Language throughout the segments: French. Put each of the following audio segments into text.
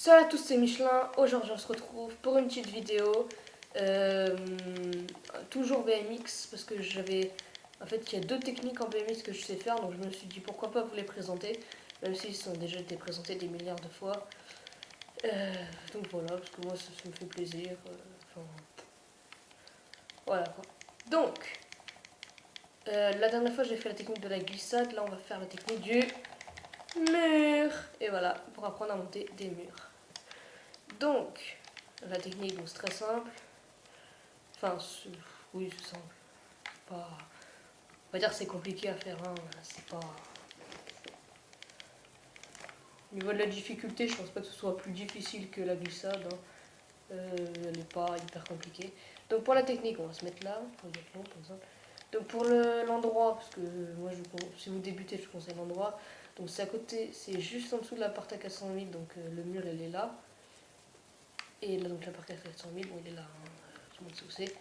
Salut à tous, c'est Michelin. Aujourd'hui, on se retrouve pour une petite vidéo. Euh, Toujours BMX, parce que j'avais. En fait, il y a deux techniques en BMX que je sais faire, donc je me suis dit pourquoi pas vous les présenter, même s'ils ont déjà été présentés des milliards de fois. Euh, donc voilà, parce que moi ça me fait plaisir. Enfin, voilà quoi. Donc, la dernière fois j'ai fait la technique de la glissade, là on va faire la technique du mur. Et voilà, pour apprendre à monter des murs. Donc, la technique, donc c'est très simple. Enfin, oui, c'est simple. Pas... On va dire que c'est compliqué à faire, hein. C'est pas. Au niveau de la difficulté, je pense pas que ce soit plus difficile que la glissade, hein. Elle n'est pas hyper compliquée. Donc pour la technique, on va se mettre là, pour par exemple. Donc pour l'endroit, parce que moi, si vous débutez, je vous conseille l'endroit. Donc c'est à côté, c'est juste en dessous de la porte à 400 000, donc le mur, il est là. Et là, donc la porte à 400 000, bon, il est là, hein. Tout le monde sait où c'est.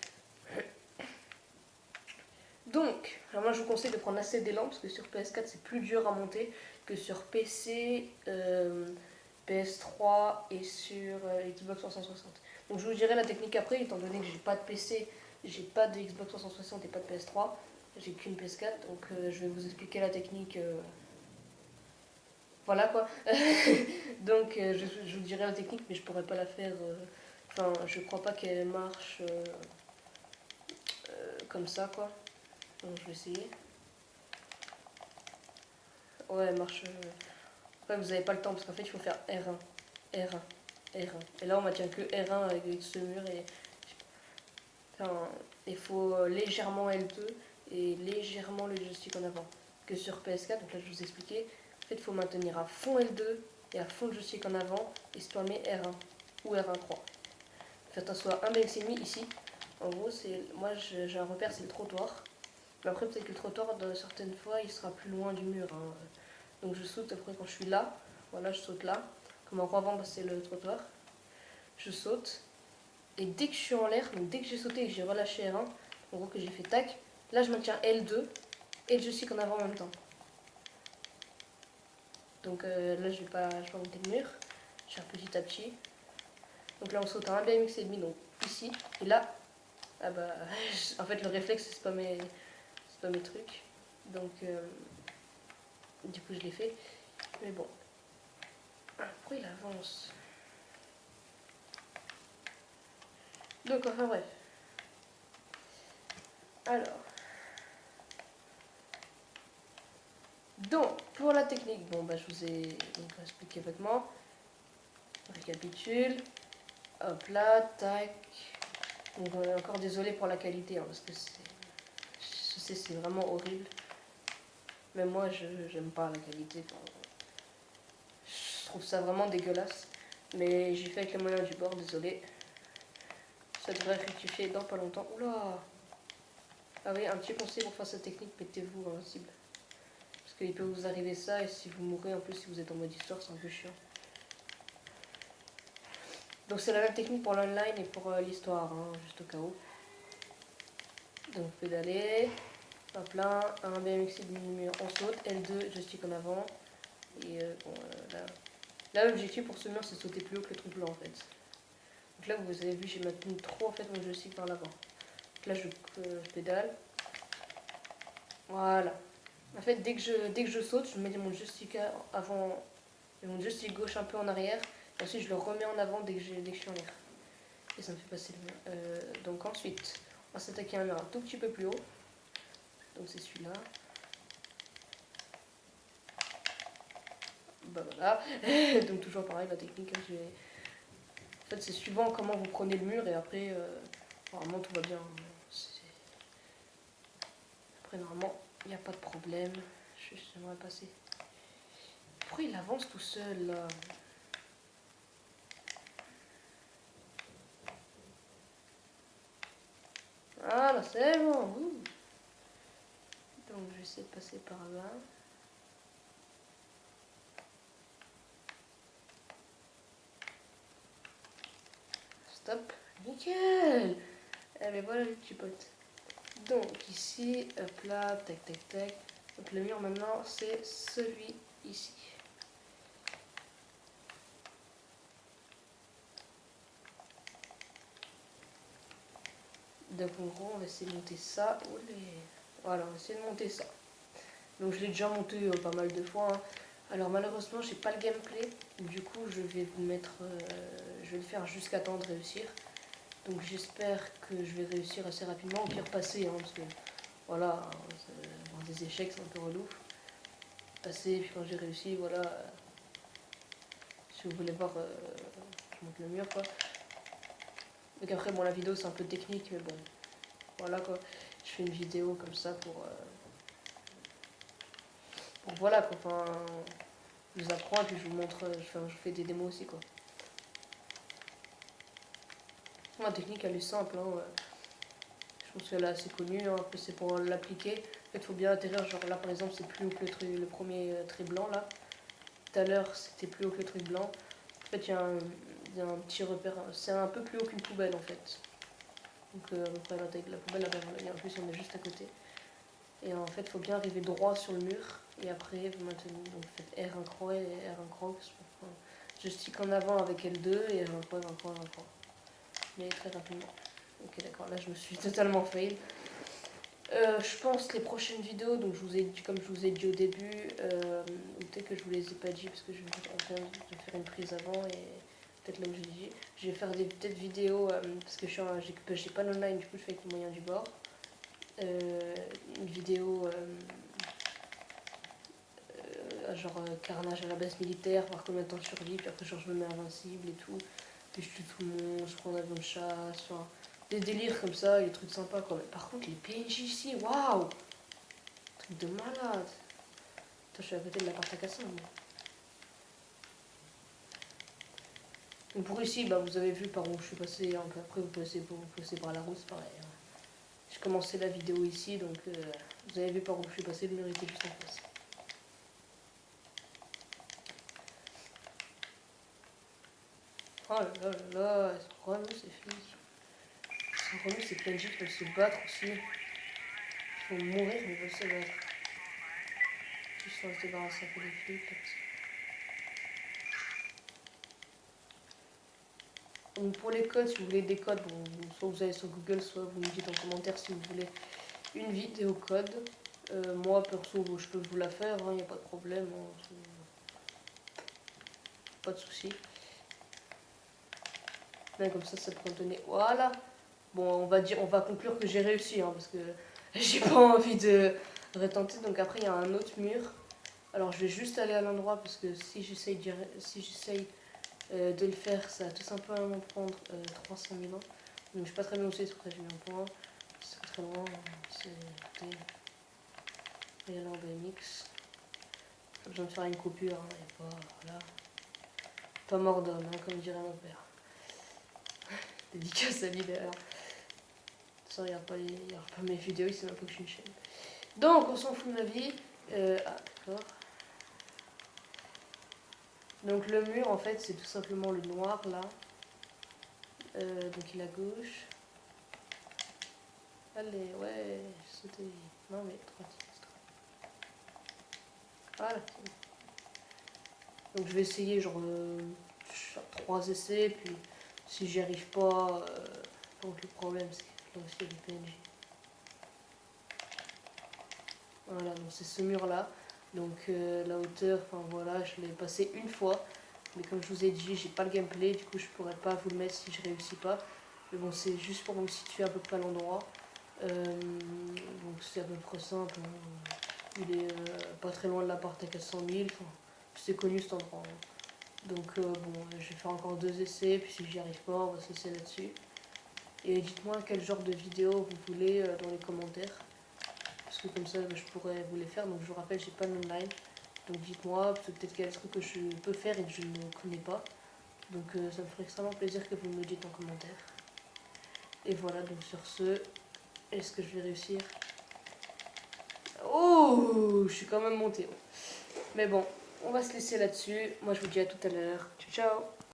Donc, alors moi je vous conseille de prendre assez d'élan parce que sur PS4 c'est plus dur à monter que sur PC, PS3 et sur Xbox 360. Donc je vous dirai la technique après, étant donné que j'ai pas de PC, j'ai pas de Xbox 360 et pas de PS3, j'ai qu'une PS4, donc je vais vous expliquer la technique. Voilà quoi. Donc je vous dirai la technique, mais je pourrais pas la faire. Enfin, je crois pas qu'elle marche comme ça quoi. Donc je vais essayer. Ouais, elle marche. Après, vous n'avez pas le temps parce qu'en fait, il faut faire R1, R1, R1. Et là, on maintient que R1 avec ce mur. Et enfin, il faut légèrement L2 et légèrement le joystick en avant. Que sur PS4, donc là, je vous expliquais. En fait, il faut maintenir à fond L2 et à fond le joystick en avant et spammer R1 ou R1-3. Faites attention à un BX et ici. En gros, moi, j'ai un repère, c'est le trottoir. Mais après, peut-être que le trottoir, certaines fois, il sera plus loin du mur, hein. Donc je saute après quand je suis là. Voilà, je saute là. Comme en avant, bah, c'est le trottoir. Je saute. Et dès que je suis en l'air, donc dès que j'ai sauté et que j'ai relâché R1, en gros que j'ai fait tac, là je maintiens L2 et je suis en avant en même temps. Donc là je vais pas monter le mur. Je vais faire petit à petit. Donc là on saute à un BMX et demi, donc ici. Et là, ah bah, en fait le réflexe c'est pas mes trucs. Donc du coup je l'ai fait. Mais bon. Ah, pourquoi il avance? Donc enfin bref. Alors. Donc, pour la technique, bon, bah, je vous ai donc expliqué vaguement. On récapitule. Hop là, tac. Donc, encore désolé pour la qualité, hein, parce que je sais, c'est vraiment horrible. Même moi, j'aime pas la qualité. Enfin, je trouve ça vraiment dégueulasse. Mais j'ai fait avec les moyens du bord, désolé. Ça devrait rectifier dans pas longtemps. Oula! Ah oui, un petit conseil pour faire cette technique, mettez-vous invincible. Parce qu'il peut vous arriver ça, et si vous mourrez, en plus, si vous êtes en mode histoire, c'est un peu chiant. Donc c'est la même technique pour l'online et pour l'histoire, hein, juste au cas où. Donc pédaler, hop là, un BMX diminué, on saute, L2, joystick en avant. Et bon, là l'objectif pour ce mur c'est de sauter plus haut que le trou blanc en fait. Donc là vous avez vu j'ai maintenu trop en fait mon joystick par l'avant. Donc là je pédale. Voilà. En fait dès que je saute, je mets mon joystick avant et mon joystick gauche un peu en arrière. Et ensuite je le remets en avant dès que je suis en l'air. Et ça me fait passer le mur. Donc ensuite, on va s'attaquer à un mur un tout petit peu plus haut. Donc c'est celui-là. Bah voilà. Donc toujours pareil, la technique. Hein, en fait, c'est suivant comment vous prenez le mur et après, normalement tout va bien. Après, normalement, il n'y a pas de problème. J'aimerais passer. Pourquoi il avance tout seul là? Ah là, c'est bon. Ouh. Donc je vais essayer de passer par là. Stop. Nickel. Eh ben voilà le petit pote. Donc ici, hop là, tac tac tac. Donc le mur maintenant c'est celui ici. Donc en gros, on va essayer de monter ça. Voilà, on va essayer de monter ça. Donc je l'ai déjà monté pas mal de fois. Hein. Alors malheureusement, j'ai pas le gameplay. Du coup, je vais vous mettre... je vais le faire jusqu'à temps de réussir. Donc j'espère que je vais réussir assez rapidement. Au pire, passer, hein, parce que voilà, avoir des échecs, c'est un peu relou. Passer, puis quand j'ai réussi, voilà. Si vous voulez voir, je monte le mur, quoi. Donc après, bon, la vidéo, c'est un peu technique, mais bon, voilà, quoi. Je fais une vidéo comme ça pour voilà, quoi. Enfin, je vous apprends, et puis je vous montre, je fais des démos aussi, quoi. La technique, elle est simple, hein. Je pense qu'elle est assez connue, hein. Après, c'est pour l'appliquer. En fait, il faut bien atterrir, genre là, par exemple, c'est plus haut que le premier trait blanc, là. Tout à l'heure, c'était plus haut que le truc blanc. En fait, il y a un petit repère. C'est un peu plus haut qu'une poubelle, en fait. Donc, à peu près la taille de la poubelle, là, ben, voilà. Et en plus, on est juste à côté. Et en fait, il faut bien arriver droit sur le mur. Et après, vous maintenez. Donc, vous faites R1 croix et R1 croix. Enfin, je stick en avant avec L2 et R1 croix, R1 croix, R1 croix. Mais très rapidement. Ok, d'accord. Là, je me suis totalement fail. Je pense les prochaines vidéos, donc comme je vous ai dit au début, ou peut-être que je vous les ai pas dit parce que je viens de faire une prise avant et peut-être là où j'ai dit, je vais faire des peut-être vidéos parce que j'ai pas l'online, du coup je fais avec les moyens du bord. Une vidéo genre carnage à la base militaire, voir combien de temps je survis, puis après genre, je me mets invincible et tout, puis je tue tout le monde, je prends un avion de chasse, enfin, des délires comme ça, des trucs sympas quoi. Mais par contre les PNJ ici, waouh, truc de malade. Attends, je suis à côté de la porte à casser. Donc pour ici, bah, vous avez vu par où je suis passé, hein, après vous passez par la route, c'est pareil. Hein. J'ai commencé la vidéo ici, donc vous avez vu par où je suis passé, le mur était juste en face. Oh là là là là, c'est relou ces filles. C'est relou ces PNJ qui veulent se battre aussi. Ils vont mourir mais ils veulent se battre. Juste pour se débarrasser un peu des flics. Donc pour les codes, si vous voulez des codes, bon, soit vous allez sur Google, soit vous me dites en commentaire si vous voulez une vidéo code. Moi perso, je peux vous la faire, il n'y a pas de problème, hein, pas de souci. Mais comme ça peut donner. Voilà. Bon, on va conclure que j'ai réussi, hein, parce que j'ai pas envie de retenter. Donc après, il y a un autre mur. Alors je vais juste aller à l'endroit parce que si j'essaye de le faire, ça va tout simplement prendre 300 000 ans. Donc je suis pas très bien où c'est pour ça que j'ai mis un point. C'est très loin. C'est il y a là en BMX. Pas besoin de faire une coupure, hein, et pas, voilà. Pas mort d'homme, hein, comme dirait mon père. Dédicace à lui d'ailleurs. Ça, il n'y a pas mes vidéos, il sait même pas que je suis une chaîne. Donc on s'en fout de ma vie. Ah, d'accord. Donc le mur en fait c'est tout simplement le noir là. Donc il est à gauche. Allez, ouais, sauter. Non mais 3 titres. Voilà. Donc je vais essayer genre 3 essais, puis si j'y arrive pas, donc le problème c'est que là aussi il y a des PNJ. Voilà, donc c'est ce mur là. Donc la hauteur, enfin voilà, je l'ai passé une fois. Mais comme je vous ai dit, j'ai pas le gameplay, du coup je pourrais pas vous le mettre si je réussis pas. Mais bon, c'est juste pour vous situer à peu près l'endroit. Donc c'est à peu près simple. Hein. Il est pas très loin de la porte à 400 000. Enfin, c'est connu cet endroit. Hein. Donc bon, je vais faire encore 2 essais, puis si j'y arrive pas, on va se laisser là-dessus. Et dites-moi quel genre de vidéo vous voulez dans les commentaires. Parce que comme ça, je pourrais vous les faire. Donc je vous rappelle, j'ai pas de online. Donc dites-moi, peut-être qu'il y a des trucs que je peux faire et que je ne connais pas. Donc ça me ferait extrêmement plaisir que vous me le dites en commentaire. Et voilà, donc sur ce, est-ce que je vais réussir? Oh, je suis quand même montée. Mais bon, on va se laisser là-dessus. Moi, je vous dis à tout à l'heure. Ciao, ciao.